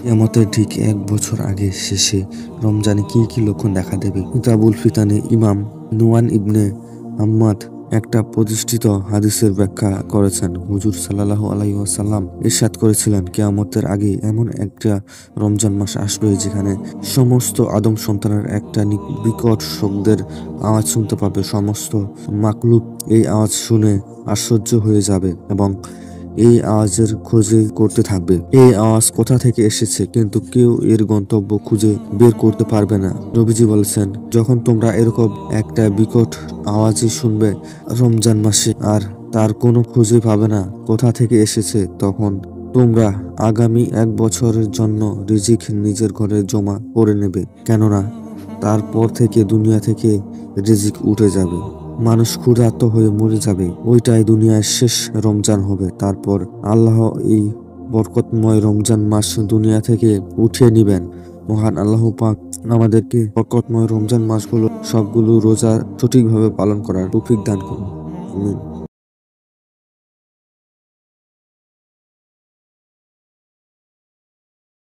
কিয়ামতের ঠিক ১ বছর আগে শেষে রমজানে কি কি লক্ষণ দেখা দেবে? কিতাবুল ফিতানে ইমাম নুয়ান ইবনে হাম্মাদ একটা প্রতিষ্ঠিত হাদিসের ব্যাখ্যা করেছেন। হুজুর সাল্লাল্লাহু আলাইহি ওয়াসাল্লাম ইরশাদ করেছিলেন, কিয়ামতের আগে এমন একটা রমজান মাস আসবে যেখানে সমস্ত আদম সন্তানের একটা বিকট শব্দের আওয়াজ শুনতে পাবে। সমস্ত মাকলুক এই আওয়াজ শুনে আশ্চর্য হয়ে যাবে এবং এই আওয়াজের খোঁজে করতে থাকবে। এই আওয়াজ কোথা থেকে এসেছে, কিন্তু কেউ এর গন্তব্য খুঁজে বের করতে পারবে না। নবীজি বলেছেন, যখন তোমরা এরকম একটা বিকট আওয়াজই শুনবে রমজান মাসে আর তার কোনো খুঁজে পাবে না কোথা থেকে এসেছে, তখন তোমরা আগামী ১ বছরের জন্য রিজিক নিজের ঘরে জমা করে নেবে, কেননা তারপর থেকে দুনিয়া থেকে রিজিক উঠে যাবে। মানুষ ক্ষুধার্ত হয়ে মরে যাবে। ওইটাই দুনিয়ার শেষ রমজান হবে। তারপর আল্লাহ এই বরকতময় রমজান মাস দুনিয়া থেকে উঠিয়ে নিবেন। মহান আল্লাহ পাক আমাদেরকে বরকতময় রমজান মাসগুলো সবগুলো রোজা সঠিকভাবে পালন করার তৌফিক দান করুন। আমিন।